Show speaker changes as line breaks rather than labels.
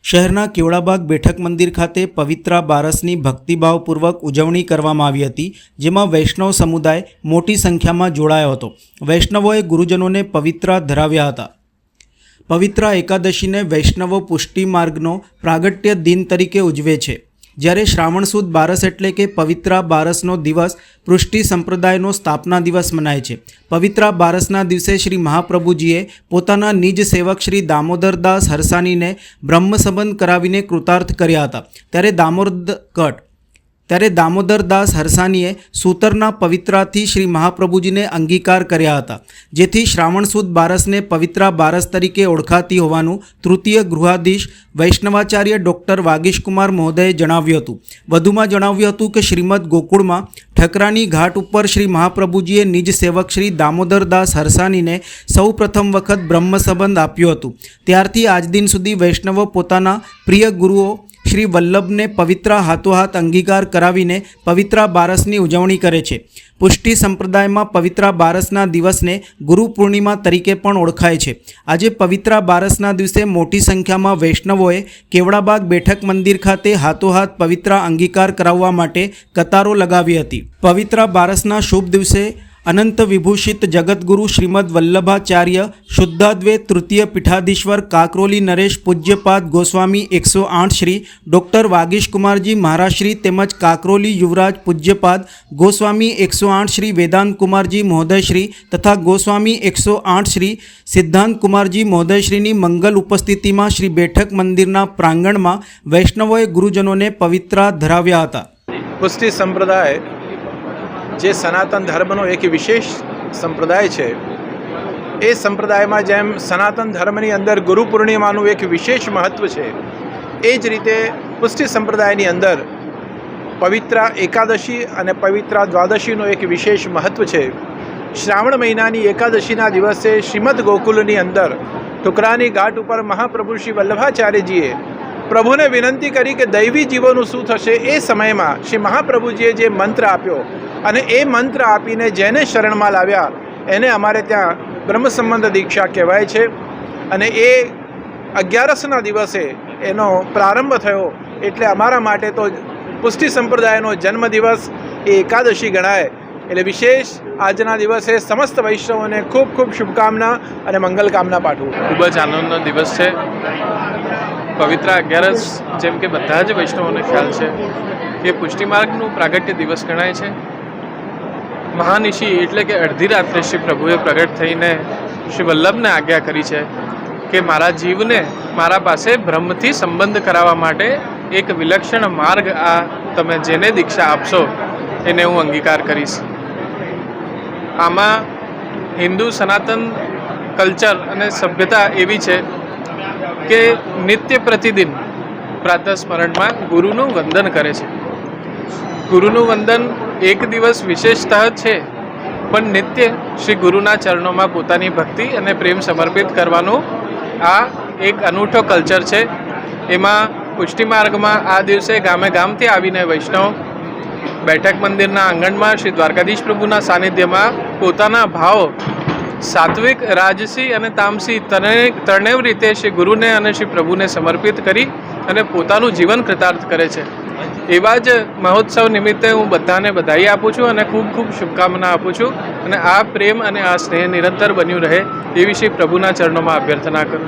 શહેરના કેવડાબાગ બેઠક મંદિર ખાતે પવિત્રા બારસની ભક્તિભાવપૂર્વક ઉજવણી કરવામાં આવી હતી, જેમાં વૈષ્ણવ સમુદાય મોટી સંખ્યામાં જોડાયો હતો। વૈષ્ણવોએ ગુરુજનોને પવિત્રા ધરાવ્યા હતા। પવિત્રા એકાદશીને વૈષ્ણવો પુષ્ટિ માર્ગનો પ્રાગટ્ય દિન તરીકે ઉજવે છે, જ્યારે શ્રાવણ સુદ બારસ એટલે કે પવિત્રા બારસનો દિવસ પૃષ્ટિ સંપ્રદાયનો સ્થાપના દિવસ મનાય છે। પવિત્રા બારસના દિવસે શ્રી મહાપ્રભુજીએ પોતાના નિજ સેવક શ્રી દામોદરદાસ હરસાનીને બ્રહ્મ સંબંધ કરાવીને કૃતાર્થ કર્યા હતા। ત્યારે દામોદરદાસ હરસાનીએ સૂતરના પવિત્રાથી શ્રી મહાપ્રભુજીને અંગીકાર કર્યા હતા, જેથી શ્રાવણ સુદ બારસને પવિત્રા બારસ તરીકે ઓળખાતી હોવાનું તૃતીય ગૃહાધીશ વૈષ્ણવાચાર્ય ડૉક્ટર વાગીશકુમાર મહોદયે જણાવ્યું હતું। વધુમાં જણાવ્યું હતું કે શ્રીમદ ગોકુળમાં ઠકરાની ઘાટ ઉપર શ્રી મહાપ્રભુજીએ નિજ સેવક શ્રી દામોદરદાસ હરસાનીને સૌ પ્રથમ વખત બ્રહ્મ સંબંધ આપ્યો હતો। ત્યારથી આજ દિન સુધી વૈષ્ણવો પોતાના પ્રિય ગુરુઓ શ્રી વલ્લભને પવિત્રા હાથોહાથ અંગીકાર કરાવીને પવિત્રા બારસની ઉજવણી કરે છે। પુષ્ટિ સંપ્રદાયમાં પવિત્રા બારસના દિવસને ગુરુ પૂર્ણિમા તરીકે પણ ઓળખાય છે। આજે પવિત્રા બારસના દિવસે મોટી સંખ્યામાં વૈષ્ણવોએ કેવડાબાગ બેઠક મંદિર ખાતે હાથોહાથ પવિત્રા અંગીકાર કરાવવા માટે કતારો લગાવી હતી। પવિત્રા બારસના શુભ દિવસે અનંત વિભૂષિત જગતગુરુ શ્રીમદ વલ્લભાચાર્ય શુદ્ધાદ્વૈત તૃતીય પીઠાધીશ્વર કાકરોલી નરેશ પૂજ્યપાદ ગોસ્વામી 108 શ્રી ડૉક્ટર વાગીશકુમારજી મહારાજશ્રી તેમજ કાકરોલી યુવરાજ પૂજ્યપાદ ગોસ્વામી 108 શ્રી વેદાંત કુમારજી મહોદયશ્રી તથા ગોસ્વામી 108 શ્રી સિદ્ધાંત કુમારજી મહોદયશ્રીની મંગલ ઉપસ્થિતિમાં શ્રી બેઠક મંદિરના પ્રાંગણમાં વૈષ્ણવોએ ગુરુજનોને પવિત્રા ધરાવ્યા હતા।
પુષ્ટિ સંપ્રદાય જે સનાતન ધર્મનો એક વિશેષ સંપ્રદાય છે, એ સંપ્રદાયમાં જેમ સનાતન ધર્મની અંદર ગુરુ પૂર્ણિમાનું એક વિશેષ મહત્ત્વ છે, એ જ રીતે પુષ્ટિ સંપ્રદાયની અંદર પવિત્રા એકાદશી અને પવિત્રા દ્વાદશીનું એક વિશેષ મહત્ત્વ છે। શ્રાવણ મહિનાની એકાદશીના દિવસે શ્રીમદ ગોકુલની અંદર ઠુકરાની ઘાટ ઉપર મહાપ્રભુ શ્રી વલ્લભાચાર્યજીએ પ્રભુને વિનંતી કરી કે દૈવી જીવોનું શું થશે। એ સમયમાં શ્રી મહાપ્રભુજીએ જે મંત્ર આપ્યો અને એ મંત્ર આપીને જેને શરણમાં લાવ્યા એને અમારે ત્યાં બ્રહ્મ સંબંધ દીક્ષા કહેવાય છે। અને એ 11ના દિવસે એનો પ્રારંભ થયો, એટલે અમારા માટે તો પુષ્ટિ સંપ્રદાયનો જન્મદિવસ એ એકાદશી ગણાય। એટલે વિશેષ આજના દિવસે સમસ્ત વૈષ્ણવોને ખૂબ ખૂબ શુભકામના અને મંગલકામના પાઠવું।
ખૂબ જ આનંદનો દિવસ છે। પવિત્રા 11 જેમ કે બધા જ વૈષ્ણવોને ખ્યાલ છે કે પુષ્ટિ માર્ગનું પ્રાગટ્ય દિવસ ગણાય છે। મહાનિશી એટલે કે અડધી રાત્રે શ્રી પ્રભુએ પ્રગટ થઈને શ્રી વલ્લભને આજ્ઞા કરી છે કે મારા જીવને મારા પાસે બ્રહ્મથી સંબંધ કરાવવા માટે એક વિલક્ષણ માર્ગ આ તમે જેને દીક્ષા આપશો એને હું અંગીકાર કરીશ। આમાં હિન્દુ સનાતન કલ્ચર અને સભ્યતા એવી છે કે નિત્ય પ્રતિદિન પ્રાતઃ સ્મરણમાં ગુરુનું વંદન કરે છે। ગુરુનું વંદન એક દિવસ વિશેષતઃ છે, પણ નિત્ય શ્રી ગુરુના ચરણોમાં પોતાની ભક્તિ અને પ્રેમ સમર્પિત કરવાનું આ એક અનૂઠો કલ્ચર છે। એમાં પુષ્ટિ માર્ગમાં આ દિવસે ગામે ગામથી આવીને વૈષ્ણવ બેઠક મંદિરના આંગણમાં શ્રી દ્વારકાધીશ પ્રભુના સાનિધ્યમાં પોતાના ભાવ સાત્વિક, રાજસી અને તામસી ત્રણેય રીતે શ્રી ગુરુને અને શ્રી પ્રભુને સમર્પિત કરી અને પોતાનું જીવન કૃતાર્થ કરે છે। એવા જ મહોત્સવ નિમિત્તે હું બધાને બધાઈ આપું છું અને ખૂબ ખૂબ શુભકામના આપું છું, અને આ પ્રેમ અને આ સ્નેહ નિરંતર બન્યું રહે એવી શ્રી પ્રભુના ચરણોમાં અભ્યર્થના કરું।